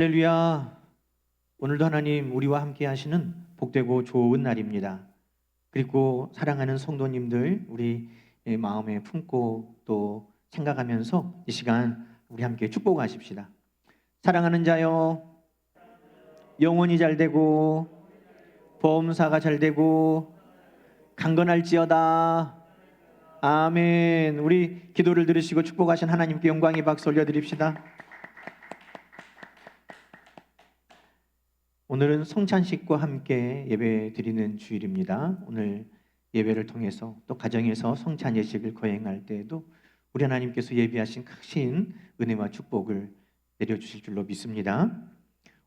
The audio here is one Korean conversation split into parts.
할렐루야. 오늘도 하나님 우리와 함께 하시는 복되고 좋은 날입니다. 그리고 사랑하는 성도님들 우리 마음에 품고 또 생각하면서 이 시간 우리 함께 축복하십시다. 사랑하는 자여, 영혼이 잘 되고 보험사가 잘 되고 강건할지어다. 아멘. 우리 기도를 들으시고 축복하신 하나님께 영광의 박수 올려드립시다. 오늘은 성찬식과 함께 예배 드리는 주일입니다. 오늘 예배를 통해서 또 가정에서 성찬 예식을 거행할 때에도 우리 하나님께서 예비하신 크신 은혜와 축복을 내려주실 줄로 믿습니다.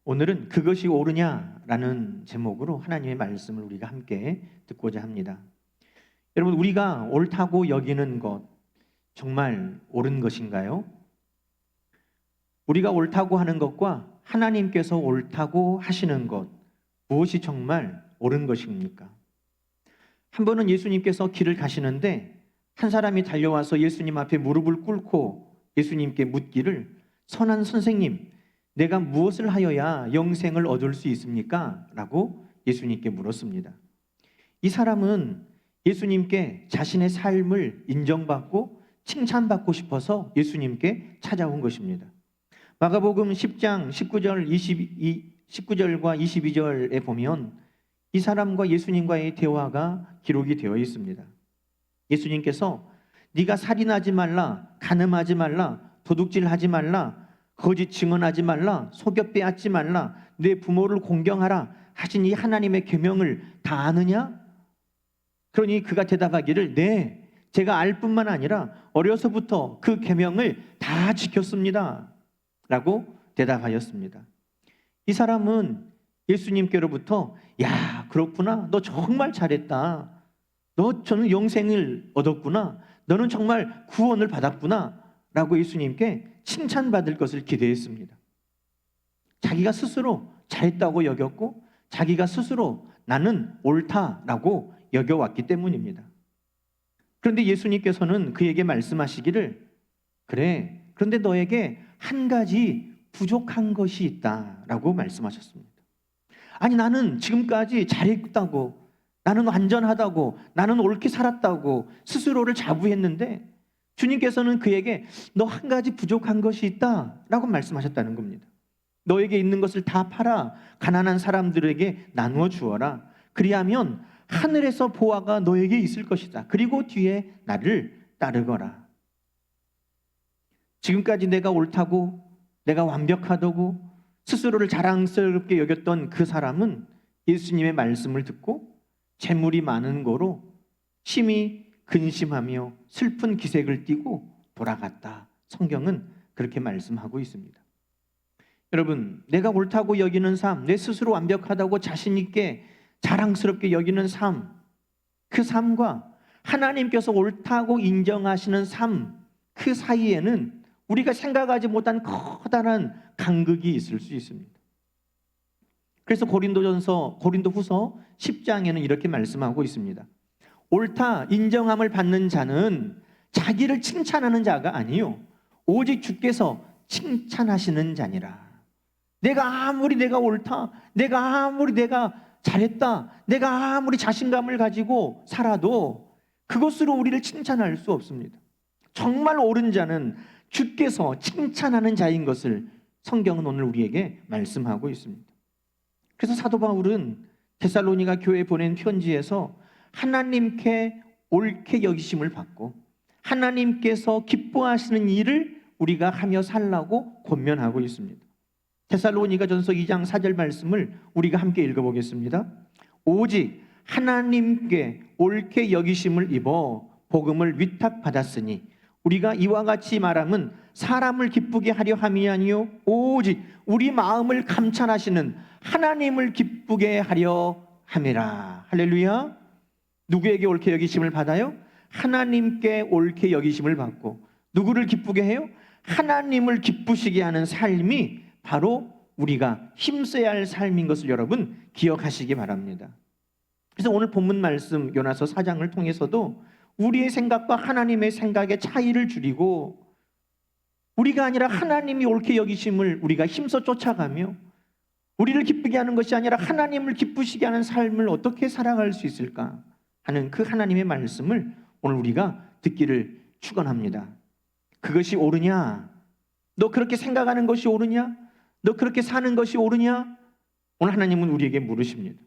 오늘은 그것이 옳으냐라는 제목으로 하나님의 말씀을 우리가 함께 듣고자 합니다. 여러분, 우리가 옳다고 여기는 것 정말 옳은 것인가요? 우리가 옳다고 하는 것과 하나님께서 옳다고 하시는 것, 무엇이 정말 옳은 것입니까? 한 번은 예수님께서 길을 가시는데 한 사람이 달려와서 예수님 앞에 무릎을 꿇고 예수님께 묻기를, 선한 선생님, 내가 무엇을 하여야 영생을 얻을 수 있습니까? 라고 예수님께 물었습니다. 이 사람은 예수님께 자신의 삶을 인정받고 칭찬받고 싶어서 예수님께 찾아온 것입니다. 마가복음 10장 19절과 22절에 보면 이 사람과 예수님과의 대화가 기록이 되어 있습니다. 예수님께서 네가 살인하지 말라, 간음하지 말라, 도둑질하지 말라, 거짓 증언하지 말라, 속여 빼앗지 말라, 내 부모를 공경하라 하신 이 하나님의 계명을 다 아느냐? 그러니 그가 대답하기를, 네, 제가 알 뿐만 아니라 어려서부터 그 계명을 다 지켰습니다 라고 대답하였습니다. 이 사람은 예수님께로부터, 야, 그렇구나, 너 정말 잘했다, 너 저는 영생을 얻었구나, 너는 정말 구원을 받았구나 라고 예수님께 칭찬받을 것을 기대했습니다. 자기가 스스로 잘했다고 여겼고 자기가 스스로 나는 옳다라고 여겨왔기 때문입니다. 그런데 예수님께서는 그에게 말씀하시기를, 그래, 그런데 너에게 한 가지 부족한 것이 있다라고 말씀하셨습니다. 아니, 나는 지금까지 잘했다고, 나는 완전하다고, 나는 옳게 살았다고 스스로를 자부했는데 주님께서는 그에게 너 한 가지 부족한 것이 있다라고 말씀하셨다는 겁니다. 너에게 있는 것을 다 팔아 가난한 사람들에게 나누어 주어라. 그리하면 하늘에서 보화가 너에게 있을 것이다. 그리고 뒤에 나를 따르거라. 지금까지 내가 옳다고, 내가 완벽하다고 스스로를 자랑스럽게 여겼던 그 사람은 예수님의 말씀을 듣고 재물이 많은 거로 심히 근심하며 슬픈 기색을 띠고 돌아갔다. 성경은 그렇게 말씀하고 있습니다. 여러분, 내가 옳다고 여기는 삶, 내 스스로 완벽하다고 자신 있게 자랑스럽게 여기는 삶, 그 삶과 하나님께서 옳다고 인정하시는 삶, 그 사이에는 우리가 생각하지 못한 커다란 간극이 있을 수 있습니다. 그래서 고린도후서 10장에는 이렇게 말씀하고 있습니다. 옳다 인정함을 받는 자는 자기를 칭찬하는 자가 아니요 오직 주께서 칭찬하시는 자니라. 내가 아무리 내가 옳다, 내가 아무리 내가 잘했다, 내가 아무리 자신감을 가지고 살아도 그것으로 우리를 칭찬할 수 없습니다. 정말 옳은 자는 주께서 칭찬하는 자인 것을 성경은 오늘 우리에게 말씀하고 있습니다. 그래서 사도 바울은 데살로니가 교회에 보낸 편지에서 하나님께 옳게 여기심을 받고 하나님께서 기뻐하시는 일을 우리가 하며 살라고 권면하고 있습니다. 데살로니가전서 2장 4절 말씀을 우리가 함께 읽어보겠습니다. 오직 하나님께 옳게 여기심을 입어 복음을 위탁받았으니 우리가 이와 같이 말함은 사람을 기쁘게 하려 함이 아니요 오직 우리 마음을 감찰하시는 하나님을 기쁘게 하려 함이라. 할렐루야. 누구에게 옳게 여기심을 받아요? 하나님께 옳게 여기심을 받고 누구를 기쁘게 해요? 하나님을 기쁘시게 하는 삶이 바로 우리가 힘써야 할 삶인 것을 여러분 기억하시기 바랍니다. 그래서 오늘 본문 말씀 요나서 4장을 통해서도 우리의 생각과 하나님의 생각의 차이를 줄이고 우리가 아니라 하나님이 옳게 여기심을 우리가 힘써 쫓아가며 우리를 기쁘게 하는 것이 아니라 하나님을 기쁘시게 하는 삶을 어떻게 살아갈 수 있을까 하는 그 하나님의 말씀을 오늘 우리가 듣기를 축원합니다. 그것이 옳으냐? 너 그렇게 생각하는 것이 옳으냐? 너 그렇게 사는 것이 옳으냐? 오늘 하나님은 우리에게 물으십니다.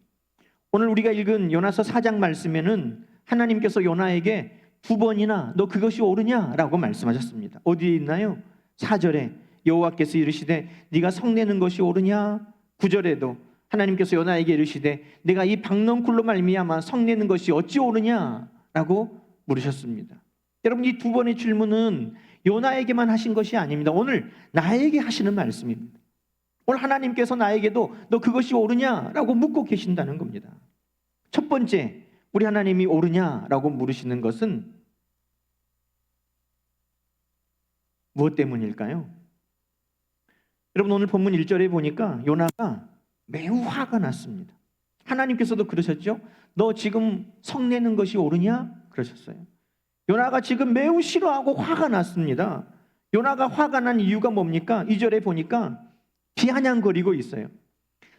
오늘 우리가 읽은 요나서 4장 말씀에는 하나님께서 요나에게 2번이나 너 그것이 옳으냐라고 말씀하셨습니다. 어디에 있나요? 4절에 여호와께서 이르시되 네가 성내는 것이 옳으냐? 9절에도 하나님께서 요나에게 이르시되 내가 이 박넝쿨로 말미암아 성내는 것이 어찌 옳으냐라고 물으셨습니다. 여러분, 이 2번의 질문은 요나에게만 하신 것이 아닙니다. 오늘 나에게 하시는 말씀입니다. 오늘 하나님께서 나에게도 너 그것이 옳으냐라고 묻고 계신다는 겁니다. 첫 번째, 우리 하나님이 옳으냐라고 물으시는 것은 무엇 때문일까요? 여러분, 오늘 본문 1절에 보니까 요나가 매우 화가 났습니다. 하나님께서도 그러셨죠? 너 지금 성내는 것이 옳으냐? 그러셨어요. 요나가 지금 매우 싫어하고 화가 났습니다. 요나가 화가 난 이유가 뭡니까? 2절에 보니까 비아냥거리고 있어요.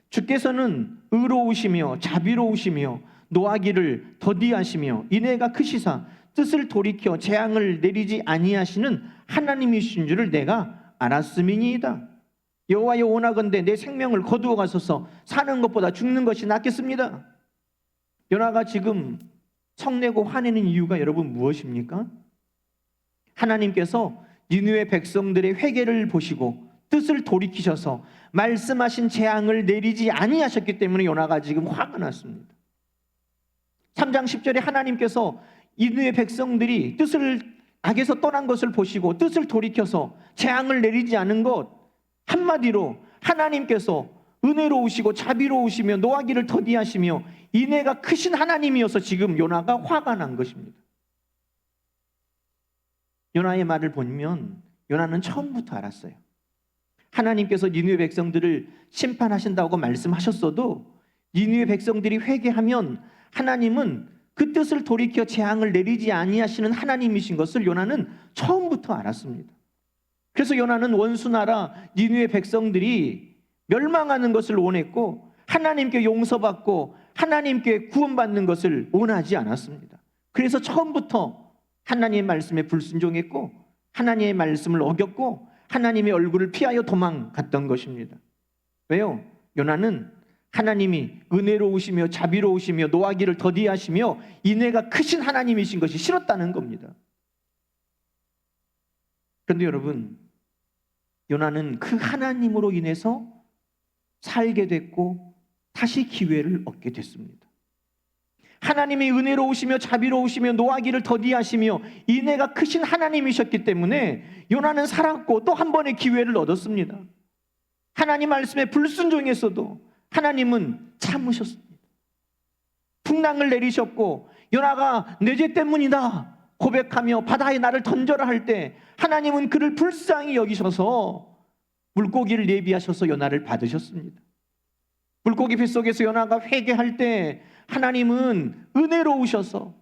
주께서는 의로우시며 자비로우시며 노하기를 더디하시며 인애가 크시사 뜻을 돌이켜 재앙을 내리지 아니하시는 하나님이신 줄을 내가 알았음이니이다. 여호와여, 원하건대 내 생명을 거두어 가소서. 사는 것보다 죽는 것이 낫겠습니다. 요나가 지금 성내고 화내는 이유가 여러분 무엇입니까? 하나님께서 니느웨 백성들의 회개를 보시고 뜻을 돌이키셔서 말씀하신 재앙을 내리지 아니하셨기 때문에 요나가 지금 화가 났습니다. 3장 10절에 하나님께서 니느웨 백성들이 뜻을 악에서 떠난 것을 보시고 뜻을 돌이켜서 재앙을 내리지 않은 것, 한마디로 하나님께서 은혜로우시고 자비로우시며 노하기를 더디하시며 인애가 크신 하나님이어서 지금 요나가 화가 난 것입니다. 요나의 말을 보면 요나는 처음부터 알았어요. 하나님께서 니느웨 백성들을 심판하신다고 말씀하셨어도 니느웨 백성들이 회개하면 하나님은 그 뜻을 돌이켜 재앙을 내리지 아니하시는 하나님이신 것을 요나는 처음부터 알았습니다. 그래서 요나는 원수나라 니느웨 백성들이 멸망하는 것을 원했고 하나님께 용서받고 하나님께 구원받는 것을 원하지 않았습니다. 그래서 처음부터 하나님의 말씀에 불순종했고 하나님의 말씀을 어겼고 하나님의 얼굴을 피하여 도망갔던 것입니다. 왜요? 요나는 하나님이 은혜로우시며 자비로우시며 노하기를 더디하시며 인애가 크신 하나님이신 것이 싫었다는 겁니다. 그런데 여러분, 요나는 그 하나님으로 인해서 살게 됐고 다시 기회를 얻게 됐습니다. 하나님이 은혜로우시며 자비로우시며 노하기를 더디하시며 인애가 크신 하나님이셨기 때문에 요나는 살았고 또 한 번의 기회를 얻었습니다. 하나님 말씀에 불순종했어도 하나님은 참으셨습니다. 풍랑을 내리셨고 요나가 내 죄 때문이다 고백하며 바다에 나를 던져라 할 때 하나님은 그를 불쌍히 여기셔서 물고기를 예비하셔서 요나를 받으셨습니다. 물고기 뱃속에서 요나가 회개할 때 하나님은 은혜로우셔서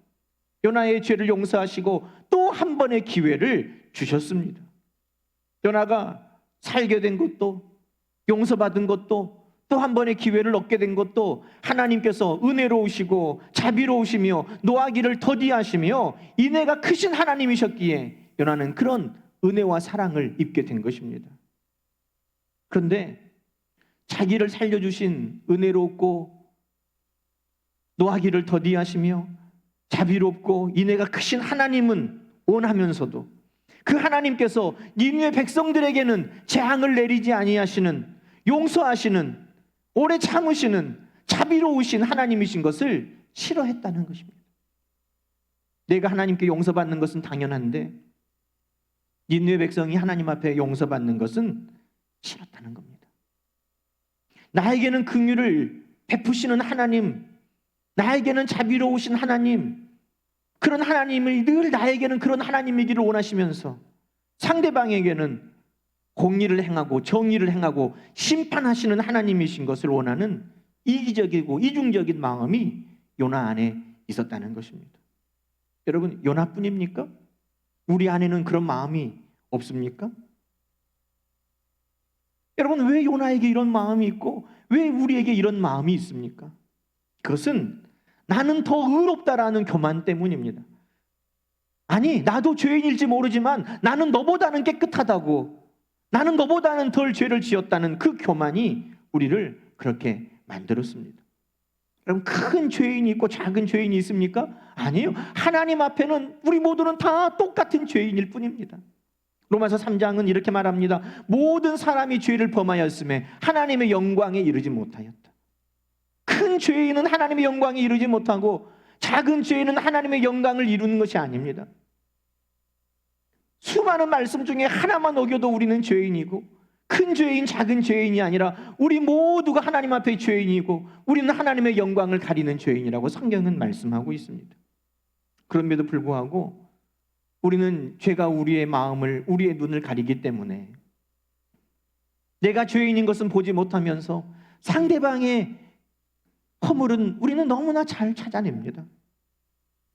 요나의 죄를 용서하시고 또 한 번의 기회를 주셨습니다. 요나가 살게 된 것도 용서받은 것도 또 한 번의 기회를 얻게 된 것도 하나님께서 은혜로우시고 자비로우시며 노하기를 더디하시며 인애가 크신 하나님이셨기에 요나는 그런 은혜와 사랑을 입게 된 것입니다. 그런데 자기를 살려주신 은혜롭고 노하기를 더디하시며 자비롭고 인애가 크신 하나님은 원하면서도 그 하나님께서 니느웨 백성들에게는 재앙을 내리지 아니하시는 용서하시는 오래 참으시는 자비로우신 하나님이신 것을 싫어했다는 것입니다. 내가 하나님께 용서받는 것은 당연한데 니느웨 백성이 하나님 앞에 용서받는 것은 싫었다는 겁니다. 나에게는 긍휼을 베푸시는 하나님, 나에게는 자비로우신 하나님, 그런 하나님을 늘 나에게는 그런 하나님이기를 원하시면서 상대방에게는 공의를 행하고 정의를 행하고 심판하시는 하나님이신 것을 원하는 이기적이고 이중적인 마음이 요나 안에 있었다는 것입니다. 여러분, 요나뿐입니까? 우리 안에는 그런 마음이 없습니까? 여러분, 왜 요나에게 이런 마음이 있고 왜 우리에게 이런 마음이 있습니까? 그것은 나는 더 의롭다라는 교만 때문입니다. 아니, 나도 죄인일지 모르지만 나는 너보다는 깨끗하다고, 나는 너보다는 덜 죄를 지었다는 그 교만이 우리를 그렇게 만들었습니다. 여러분, 큰 죄인이 있고 작은 죄인이 있습니까? 아니에요. 하나님 앞에는 우리 모두는 다 똑같은 죄인일 뿐입니다. 로마서 3장은 이렇게 말합니다. 모든 사람이 죄를 범하였음에 하나님의 영광에 이르지 못하였다. 큰 죄인은 하나님의 영광에 이르지 못하고 작은 죄인은 하나님의 영광을 이루는 것이 아닙니다. 수많은 말씀 중에 하나만 어겨도 우리는 죄인이고, 큰 죄인, 작은 죄인이 아니라 우리 모두가 하나님 앞에 죄인이고 우리는 하나님의 영광을 가리는 죄인이라고 성경은 말씀하고 있습니다. 그럼에도 불구하고 우리는 죄가 우리의 마음을, 우리의 눈을 가리기 때문에 내가 죄인인 것은 보지 못하면서 상대방의 허물은 우리는 너무나 잘 찾아냅니다.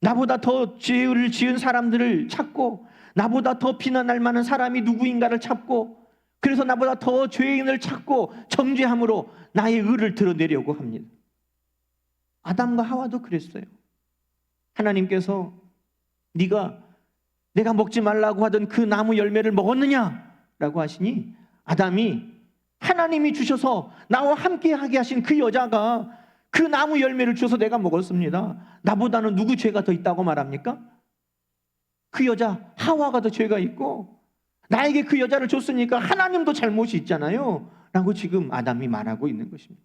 나보다 더 죄를 지은 사람들을 찾고, 나보다 더 비난할 만한 사람이 누구인가를 찾고, 그래서 나보다 더 죄인을 찾고 정죄함으로 나의 의를 드러내려고 합니다. 아담과 하와도 그랬어요. 하나님께서 내가 먹지 말라고 하던 그 나무 열매를 먹었느냐라고 하시니, 아담이 하나님이 주셔서 나와 함께하게 하신 그 여자가 그 나무 열매를 주셔서 내가 먹었습니다. 나보다는 누구 죄가 더 있다고 말합니까? 그 여자 하와가 더 죄가 있고, 나에게 그 여자를 줬으니까 하나님도 잘못이 있잖아요 라고 지금 아담이 말하고 있는 것입니다.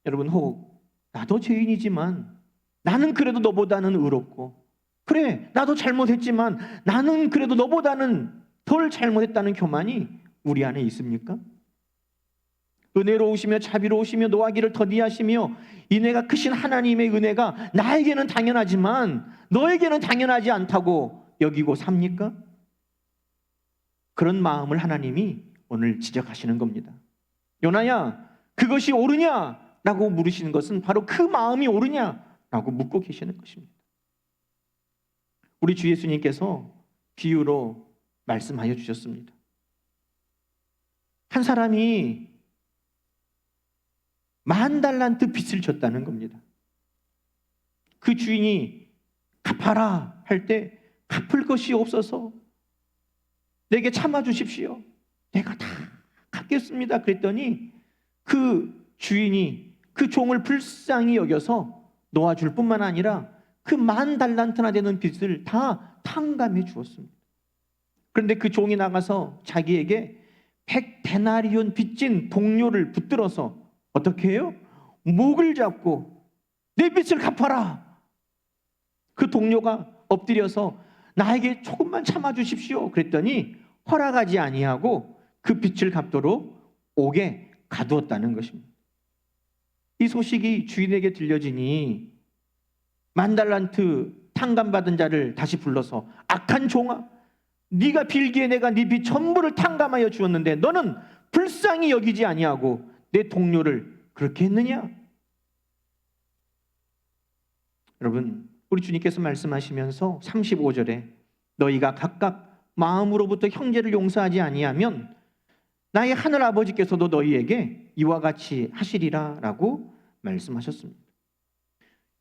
여러분, 혹 나도 죄인이지만 나는 그래도 너보다는 의롭고, 그래 나도 잘못했지만 나는 그래도 너보다는 덜 잘못했다는 교만이 우리 안에 있습니까? 은혜로우시며 자비로우시며 노하기를 더디하시며 인애가 크신 하나님의 은혜가 나에게는 당연하지만 너에게는 당연하지 않다고 여기고 삽니까? 그런 마음을 하나님이 오늘 지적하시는 겁니다. 요나야, 그것이 옳으냐? 라고 물으시는 것은 바로 그 마음이 옳으냐? 라고 묻고 계시는 것입니다. 우리 주 예수님께서 비유로 말씀하여 주셨습니다. 한 사람이 10,000달란트 빚을 졌다는 겁니다. 그 주인이 갚아라 할 때 갚을 것이 없어서 내게 참아주십시오, 내가 다 갚겠습니다 그랬더니 그 주인이 그 종을 불쌍히 여겨서 놓아줄 뿐만 아니라 그 10,000달란트나 되는 빚을 다 탕감해 주었습니다. 그런데 그 종이 나가서 자기에게 100데나리온 빚진 동료를 붙들어서 어떻게 해요? 목을 잡고 내 빚을 갚아라. 그 동료가 엎드려서 나에게 조금만 참아주십시오 그랬더니 허락하지 아니하고 그 빚을 갚도록 옥에 가두었다는 것입니다. 이 소식이 주인에게 들려지니 10,000달란트 탕감받은 자를 다시 불러서, 악한 종아, 네가 빌기에 내가 네 빚 전부를 탕감하여 주었는데 너는 불쌍히 여기지 아니하고 내 동료를 그렇게 했느냐? 여러분, 우리 주님께서 말씀하시면서 35절에 너희가 각각 마음으로부터 형제를 용서하지 아니하면 나의 하늘 아버지께서도 너희에게 이와 같이 하시리라 라고 말씀하셨습니다.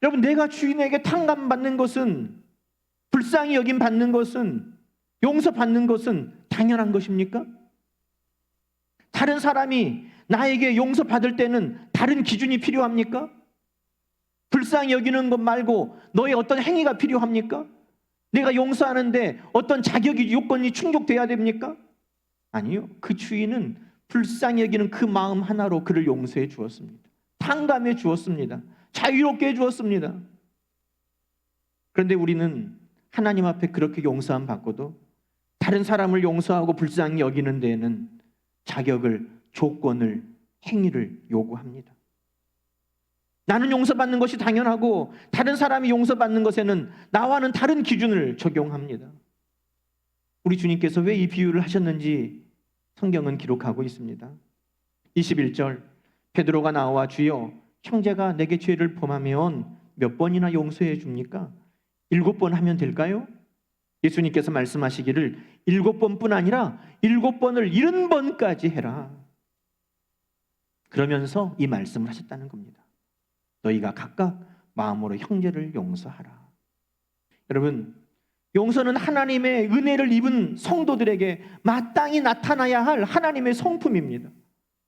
여러분, 내가 주인에게 탕감받는 것은, 불쌍히 여김 받는 것은, 용서받는 것은 당연한 것입니까? 다른 사람이 나에게 용서받을 때는 다른 기준이 필요합니까? 불쌍히 여기는 것 말고 너의 어떤 행위가 필요합니까? 내가 용서하는데 어떤 자격이, 요건이 충족돼야 됩니까? 아니요. 그 주인은 불쌍히 여기는 그 마음 하나로 그를 용서해 주었습니다. 탕감해 주었습니다. 자유롭게 해 주었습니다. 그런데 우리는 하나님 앞에 그렇게 용서함 받고도 다른 사람을 용서하고 불쌍히 여기는 데에는 자격을, 조건을, 행위를 요구합니다. 나는 용서받는 것이 당연하고 다른 사람이 용서받는 것에는 나와는 다른 기준을 적용합니다. 우리 주님께서 왜 이 비유를 하셨는지 성경은 기록하고 있습니다. 21절, 베드로가 나와 주여, 형제가 내게 죄를 범하면 몇 번이나 용서해 줍니까? 7번 하면 될까요? 예수님께서 말씀하시기를 7번뿐 아니라 7번을 70번까지 해라. 그러면서 이 말씀을 하셨다는 겁니다. 너희가 각각 마음으로 형제를 용서하라. 여러분, 용서는 하나님의 은혜를 입은 성도들에게 마땅히 나타나야 할 하나님의 성품입니다.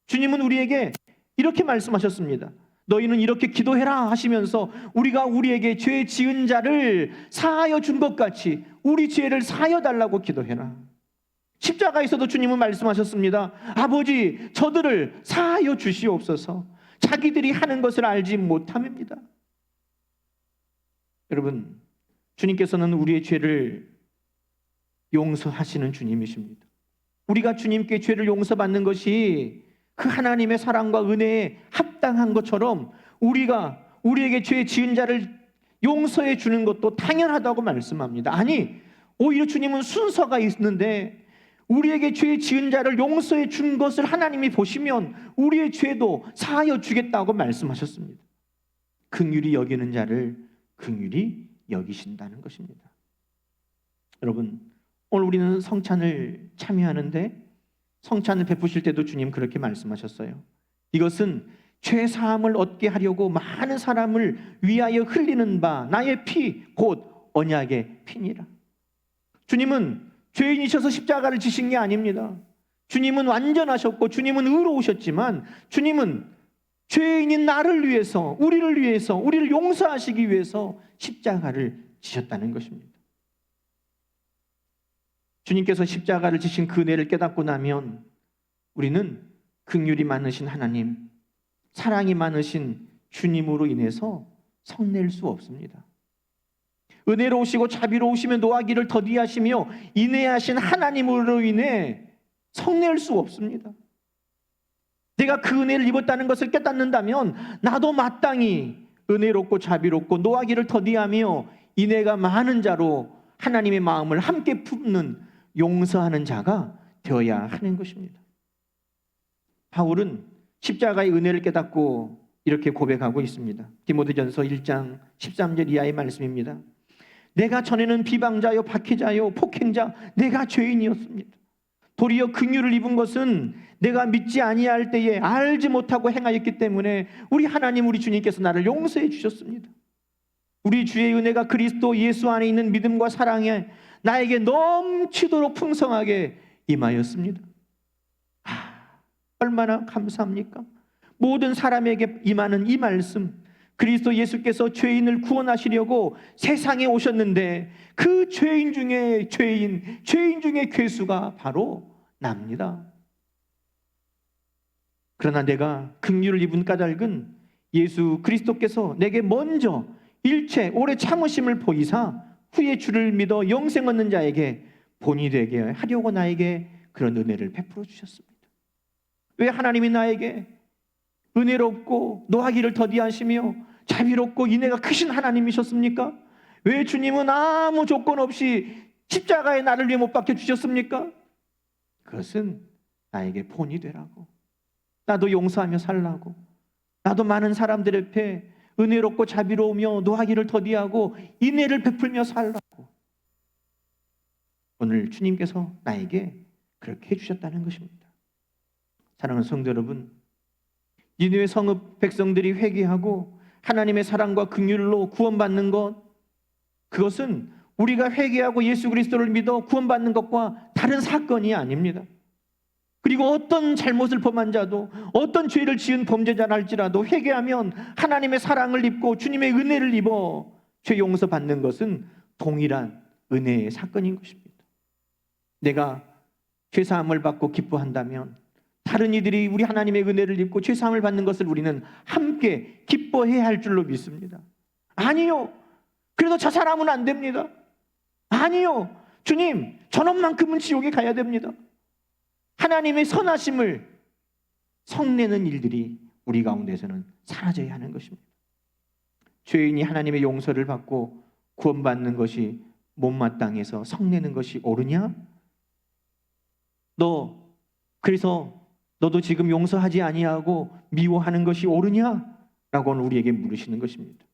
주님은 우리에게 이렇게 말씀하셨습니다. 너희는 이렇게 기도해라 하시면서 우리가 우리에게 죄 지은 자를 사하여 준 것 같이 우리 죄를 사하여 달라고 기도해라. 십자가에서도 주님은 말씀하셨습니다. 아버지, 저들을 사하여 주시옵소서. 자기들이 하는 것을 알지 못함입니다. 여러분, 주님께서는 우리의 죄를 용서하시는 주님이십니다. 우리가 주님께 죄를 용서받는 것이 그 하나님의 사랑과 은혜에 합당한 것처럼 우리가 우리에게 죄 지은 자를 용서해 주는 것도 당연하다고 말씀합니다. 아니, 오히려 주님은 순서가 있는데 우리에게 죄 지은 자를 용서해 준 것을 하나님이 보시면 우리의 죄도 사하여 주겠다고 말씀하셨습니다. 긍휼히 여기는 자를 긍휼히 여기신다는 것입니다. 여러분, 오늘 우리는 성찬을 참여하는데 성찬을 베푸실 때도 주님 그렇게 말씀하셨어요. 이것은 죄 사함을 얻게 하려고 많은 사람을 위하여 흘리는 바 나의 피 곧 언약의 피니라. 주님은 죄인이셔서 십자가를 지신 게 아닙니다. 주님은 완전하셨고 주님은 의로우셨지만 주님은 죄인인 나를 위해서, 우리를 용서하시기 위해서 십자가를 지셨다는 것입니다. 주님께서 십자가를 지신 그 은혜를 깨닫고 나면 우리는 긍휼이 많으신 하나님, 사랑이 많으신 주님으로 인해서 성낼 수 없습니다. 은혜로우시고 자비로우시며 노하기를 더디하시며 인내하신 하나님으로 인해 성낼 수 없습니다. 내가 그 은혜를 입었다는 것을 깨닫는다면 나도 마땅히 은혜롭고 자비롭고 노하기를 더디하며 인애가 많은 자로 하나님의 마음을 함께 품는 용서하는 자가 되어야 하는 것입니다. 바울은 십자가의 은혜를 깨닫고 이렇게 고백하고 있습니다. 디모데전서 1장 13절 이하의 말씀입니다. 내가 전에는 비방자요 박해자요 폭행자 내가 죄인이었습니다. 도리어 긍휼을 입은 것은 내가 믿지 아니할 때에 알지 못하고 행하였기 때문에 우리 하나님 우리 주님께서 나를 용서해 주셨습니다. 우리 주의 은혜가 그리스도 예수 안에 있는 믿음과 사랑에 나에게 넘치도록 풍성하게 임하였습니다. 얼마나 감사합니까? 모든 사람에게 임하는 이 말씀, 그리스도 예수께서 죄인을 구원하시려고 세상에 오셨는데 그 죄인 중에 죄인 중에 괴수가 바로 납니다. 그러나 내가 긍휼을 입은 까닭은 예수 그리스도께서 내게 먼저 일체 오래 참으심을 보이사 후에 주를 믿어 영생 얻는 자에게 본이 되게 하려고 나에게 그런 은혜를 베풀어 주셨습니다. 왜 하나님이 나에게 은혜롭고 노하기를 더디하시며 자비롭고 인애가 크신 하나님이셨습니까? 왜 주님은 아무 조건 없이 십자가에 나를 위해 못 박혀 주셨습니까? 그것은 나에게 본이 되라고, 나도 용서하며 살라고, 나도 많은 사람들 앞에 은혜롭고 자비로우며 노하기를 더디하고 인애를 베풀며 살라고 오늘 주님께서 나에게 그렇게 해주셨다는 것입니다. 사랑하는 성도 여러분, 니느웨 성읍 백성들이 회개하고 하나님의 사랑과 긍휼로 구원받는 것, 그것은 우리가 회개하고 예수 그리스도를 믿어 구원받는 것과 다른 사건이 아닙니다. 그리고 어떤 잘못을 범한 자도, 어떤 죄를 지은 범죄자라 할지라도 회개하면 하나님의 사랑을 입고 주님의 은혜를 입어 죄 용서받는 것은 동일한 은혜의 사건인 것입니다. 내가 죄사함을 받고 기뻐한다면 다른 이들이 우리 하나님의 은혜를 입고 죄사함을 받는 것을 우리는 함께 기뻐해야 할 줄로 믿습니다. 아니요, 그래도 저 사람은 안 됩니다. 아니요, 주님, 저놈만큼은 지옥에 가야 됩니다. 하나님의 선하심을 성내는 일들이 우리 가운데서는 사라져야 하는 것입니다. 죄인이 하나님의 용서를 받고 구원받는 것이 못마땅해서 성내는 것이 옳으냐? 그래서 너도 지금 용서하지 아니하고 미워하는 것이 옳으냐? 라고는 우리에게 물으시는 것입니다.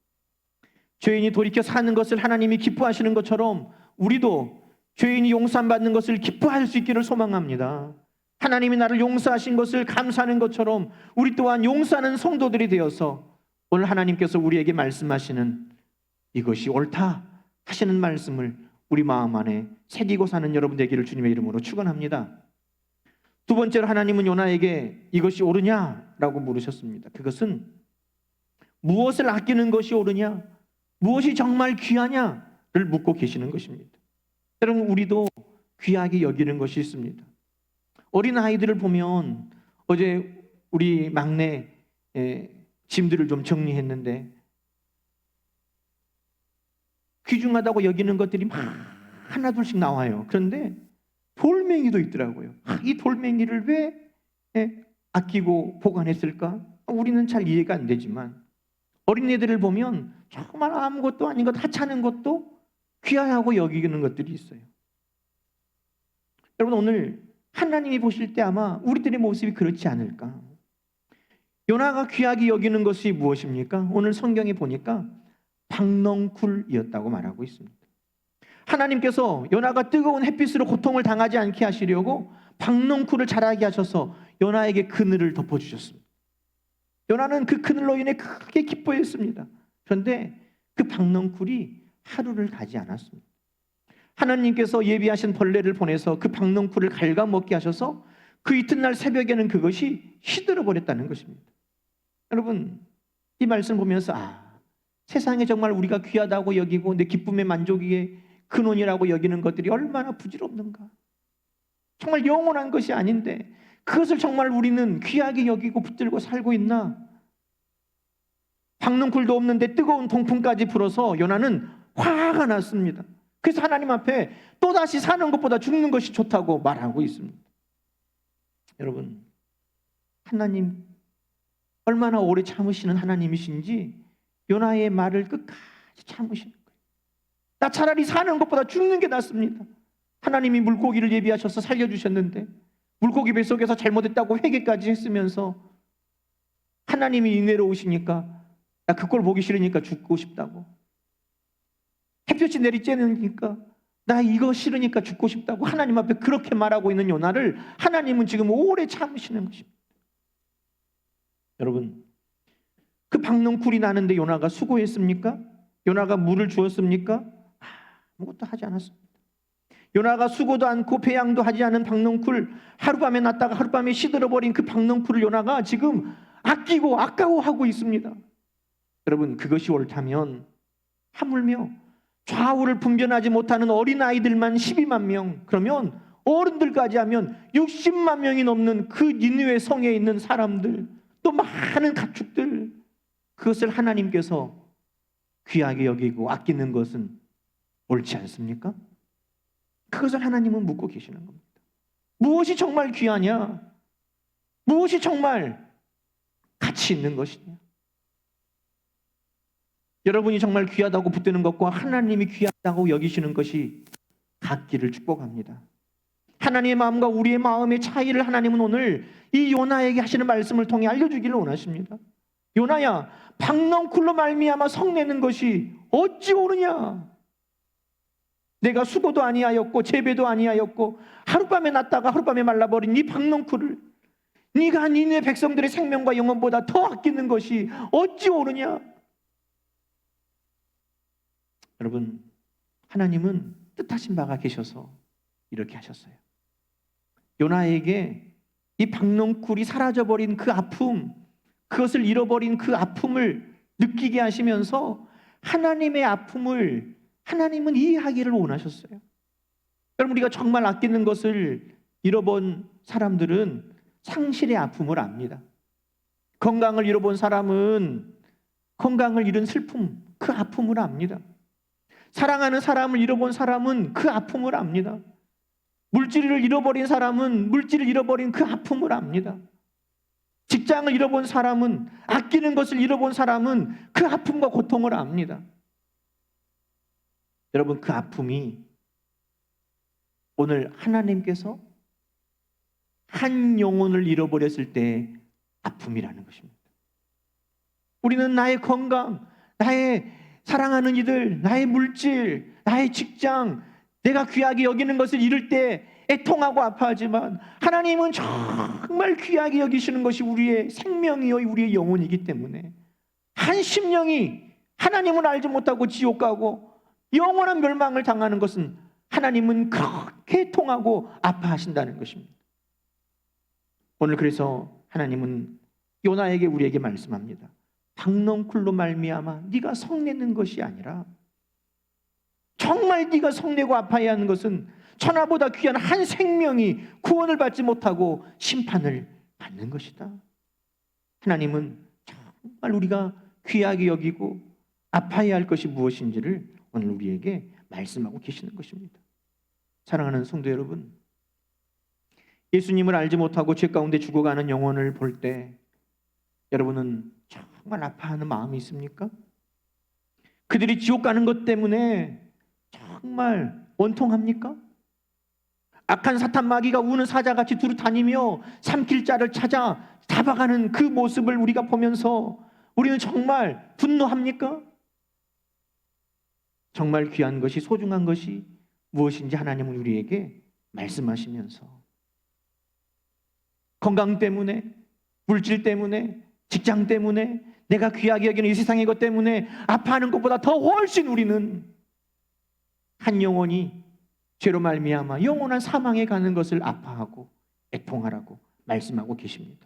죄인이 돌이켜 사는 것을 하나님이 기뻐하시는 것처럼 우리도 죄인이 용서받는 것을 기뻐할 수 있기를 소망합니다. 하나님이 나를 용서하신 것을 감사하는 것처럼 우리 또한 용서하는 성도들이 되어서 오늘 하나님께서 우리에게 말씀하시는 이것이 옳다 하시는 말씀을 우리 마음 안에 새기고 사는 여러분 되기를 주님의 이름으로 축원합니다. 두 번째로 하나님은 요나에게 이것이 옳으냐라고 물으셨습니다. 그것은 무엇을 아끼는 것이 옳으냐, 무엇이 정말 귀하냐를 묻고 계시는 것입니다. 여러분, 우리도 귀하게 여기는 것이 있습니다. 어린 아이들을 보면 어제 우리 막내 짐들을 좀 정리했는데 귀중하다고 여기는 것들이 막 하나둘씩 나와요. 그런데 돌멩이도 있더라고요. 이 돌멩이를 왜 아끼고 보관했을까? 우리는 잘 이해가 안 되지만 어린애들을 보면 정말 아무것도 아닌 것, 하찮은 것도 귀하고 여기는 것들이 있어요. 여러분, 오늘 하나님이 보실 때 아마 우리들의 모습이 그렇지 않을까? 요나가 귀하게 여기는 것이 무엇입니까? 오늘 성경에 보니까 박넝쿨이었다고 말하고 있습니다. 하나님께서 요나가 뜨거운 햇빛으로 고통을 당하지 않게 하시려고 박넝쿨을 자라게 하셔서 요나에게 그늘을 덮어주셨습니다. 요나는 그 그늘로 인해 크게 기뻐했습니다. 그런데 그 박넝쿨이 하루를 가지 않았습니다. 하나님께서 예비하신 벌레를 보내서 그 박넝쿨을 갉아먹게 하셔서 그 이튿날 새벽에는 그것이 시들어 버렸다는 것입니다. 여러분, 이 말씀 보면서 세상에 정말 우리가 귀하다고 여기고 내 기쁨의 만족의 근원이라고 여기는 것들이 얼마나 부질없는가. 정말 영원한 것이 아닌데 그것을 정말 우리는 귀하게 여기고 붙들고 살고 있나? 박넝쿨도 없는데 뜨거운 동풍까지 불어서 요나는 화가 났습니다. 그래서 하나님 앞에 또다시 사는 것보다 죽는 것이 좋다고 말하고 있습니다. 여러분, 하나님 얼마나 오래 참으시는 하나님이신지 요나의 말을 끝까지 참으시는 거예요. 나 차라리 사는 것보다 죽는 게 낫습니다. 하나님이 물고기를 예비하셔서 살려주셨는데 물고기 뱃속에서 잘못했다고 회개까지 했으면서 하나님이 인내로 오시니까 나 그걸 보기 싫으니까 죽고 싶다고, 햇볕이 내리쬐니까 나 이거 싫으니까 죽고 싶다고 하나님 앞에 그렇게 말하고 있는 요나를 하나님은 지금 오래 참으시는 것입니다. 여러분, 그 박넝쿨이 나는데 요나가 수고했습니까? 요나가 물을 주었습니까? 아무것도 하지 않았습니다. 요나가 수고도 않고 배양도 하지 않은 박넝쿨, 하룻밤에 났다가 하룻밤에 시들어버린 그 박넝쿨을 요나가 지금 아끼고 아까워하고 있습니다. 여러분, 그것이 옳다면 하물며 좌우를 분별하지 못하는 어린아이들만 12만 명, 그러면 어른들까지 하면 60만 명이 넘는 그 니느웨 성에 있는 사람들, 또 많은 가축들, 그것을 하나님께서 귀하게 여기고 아끼는 것은 옳지 않습니까? 그것을 하나님은 묻고 계시는 겁니다. 무엇이 정말 귀하냐? 무엇이 정말 가치 있는 것이냐? 여러분이 정말 귀하다고 붙드는 것과 하나님이 귀하다고 여기시는 것이 같기를 축복합니다. 하나님의 마음과 우리의 마음의 차이를 하나님은 오늘 이 요나에게 하시는 말씀을 통해 알려주기를 원하십니다. 요나야, 박넝쿨로 말미암아 성내는 것이 어찌 옳으냐? 내가 수고도 아니하였고 재배도 아니하였고 하룻밤에 났다가 하룻밤에 말라버린 이 박넝쿨을 네가 니네 백성들의 생명과 영혼보다 더 아끼는 것이 어찌 옳으냐? 여러분, 하나님은 뜻하신 바가 계셔서 이렇게 하셨어요. 요나에게 이 박넝쿨이 사라져버린 그 아픔, 그것을 잃어버린 그 아픔을 느끼게 하시면서 하나님의 아픔을 하나님은 이해하기를 원하셨어요. 여러분, 우리가 정말 아끼는 것을 잃어본 사람들은 상실의 아픔을 압니다. 건강을 잃어본 사람은 건강을 잃은 슬픔, 그 아픔을 압니다. 사랑하는 사람을 잃어본 사람은 그 아픔을 압니다. 물질을 잃어버린 사람은 물질을 잃어버린 그 아픔을 압니다. 직장을 잃어본 사람은, 아끼는 것을 잃어본 사람은 그 아픔과 고통을 압니다. 여러분, 그 아픔이 오늘 하나님께서 한 영혼을 잃어버렸을 때 아픔이라는 것입니다. 우리는 나의 건강, 나의 사랑하는 이들, 나의 물질, 나의 직장, 내가 귀하게 여기는 것을 잃을 때 애통하고 아파하지만 하나님은 정말 귀하게 여기시는 것이 우리의 생명이요 우리의 영혼이기 때문에 한 심령이 하나님을 알지 못하고 지옥 가고 영원한 멸망을 당하는 것은 하나님은 그렇게 애통하고 아파하신다는 것입니다. 오늘 그래서 하나님은 요나에게 우리에게 말씀합니다. 박넝쿨로 말미암아 네가 성내는 것이 아니라 정말 네가 성내고 아파야 하는 것은 천하보다 귀한 한 생명이 구원을 받지 못하고 심판을 받는 것이다. 하나님은 정말 우리가 귀하게 여기고 아파야 할 것이 무엇인지를 오늘 우리에게 말씀하고 계시는 것입니다. 사랑하는 성도 여러분, 예수님을 알지 못하고 죄 가운데 죽어가는 영혼을 볼 때 여러분은 정말 아파하는 마음이 있습니까? 그들이 지옥 가는 것 때문에 정말 원통합니까? 악한 사탄 마귀가 우는 사자같이 두루 다니며 삼킬 자를 찾아 잡아가는 그 모습을 우리가 보면서 우리는 정말 분노합니까? 정말 귀한 것이 소중한 것이 무엇인지 하나님은 우리에게 말씀하시면서 건강 때문에, 물질 때문에, 직장 때문에, 내가 귀하게 여기는 이 세상의 것 때문에 아파하는 것보다 더 훨씬 우리는 한 영혼이 죄로 말미암아 영원한 사망에 가는 것을 아파하고 애통하라고 말씀하고 계십니다.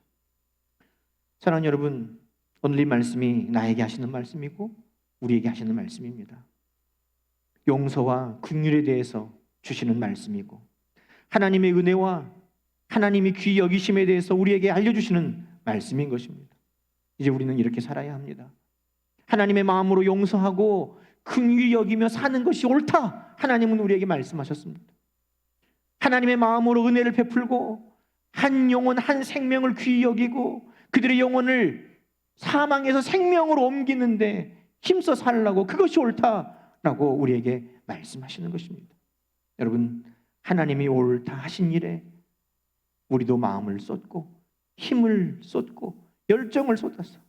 사랑하는 여러분, 오늘 이 말씀이 나에게 하시는 말씀이고 우리에게 하시는 말씀입니다. 용서와 긍휼에 대해서 주시는 말씀이고 하나님의 은혜와 하나님이 귀히 여기심에 대해서 우리에게 알려주시는 말씀인 것입니다. 이제 우리는 이렇게 살아야 합니다. 하나님의 마음으로 용서하고 긍휼히 여기며 사는 것이 옳다. 하나님은 우리에게 말씀하셨습니다. 하나님의 마음으로 은혜를 베풀고 한 영혼 한 생명을 귀히 여기고 그들의 영혼을 사망에서 생명으로 옮기는데 힘써 살라고 그것이 옳다라고 우리에게 말씀하시는 것입니다. 여러분, 하나님이 옳다 하신 일에 우리도 마음을 쏟고 힘을 쏟고 열정을 쏟아서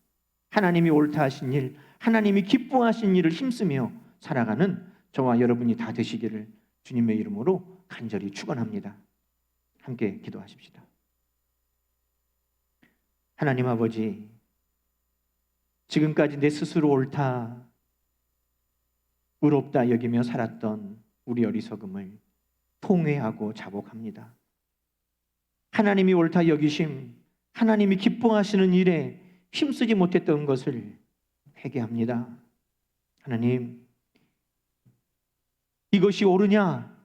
하나님이 옳다 하신 일, 하나님이 기뻐하신 일을 힘쓰며 살아가는 저와 여러분이 다 되시기를 주님의 이름으로 간절히 축원합니다. 함께 기도하십시다. 하나님 아버지, 지금까지 내 스스로 옳다, 의롭다 여기며 살았던 우리 어리석음을 통회하고 자복합니다. 하나님이 옳다 여기심, 하나님이 기뻐하시는 일에 힘쓰지 못했던 것을 회개합니다. 하나님, 이것이 옳으냐?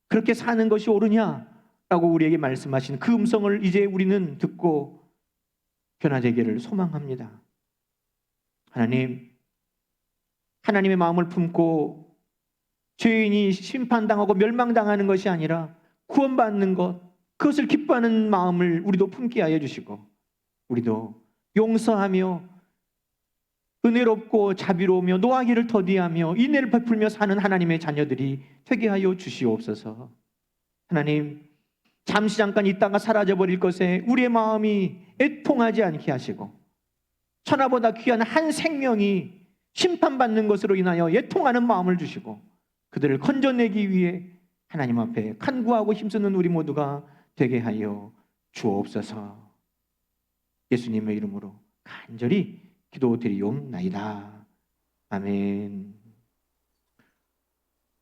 그렇게 사는 것이 옳으냐? 라고 우리에게 말씀하신 그 음성을 이제 우리는 듣고 변화되기를 소망합니다. 하나님, 하나님의 마음을 품고 죄인이 심판당하고 멸망당하는 것이 아니라 구원받는 것, 그것을 기뻐하는 마음을 우리도 품게 하여 주시고 우리도 용서하며 은혜롭고 자비로우며 노하기를 더디하며 인내를 베풀며 사는 하나님의 자녀들이 되게 하여 주시옵소서. 하나님, 잠시 잠깐 있다가 사라져버릴 것에 우리의 마음이 애통하지 않게 하시고 천하보다 귀한 한 생명이 심판받는 것으로 인하여 애통하는 마음을 주시고 그들을 건져내기 위해 하나님 앞에 간구하고 힘쓰는 우리 모두가 되게 하여 주옵소서. 예수님의 이름으로 간절히 기도드리옵나이다. 아멘.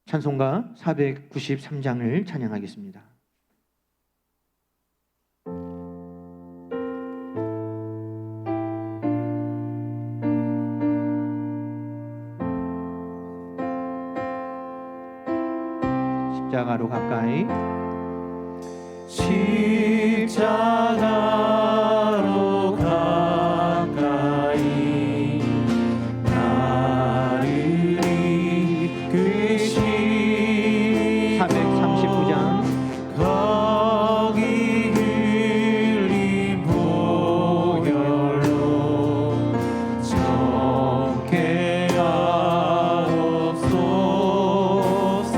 찬송가 493장을 찬양하겠습니다. 십자가로 가까이, 십자가로 가까이 나를 이끄시. 439장 거기 흘린 보혈로 정케하옵소서.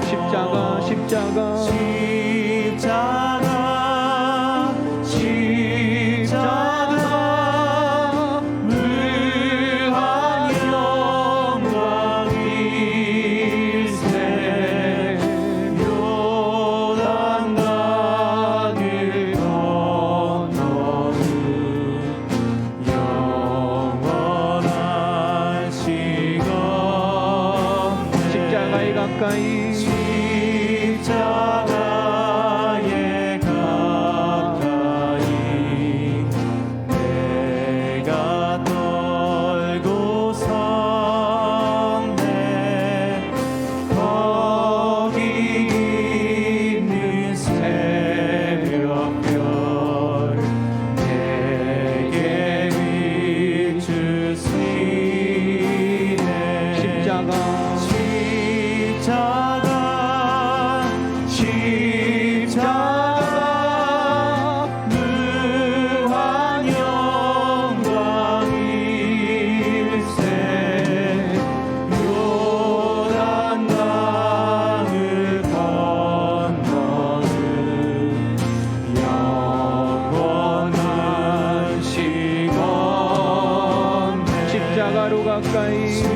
십자가 십자가 가까이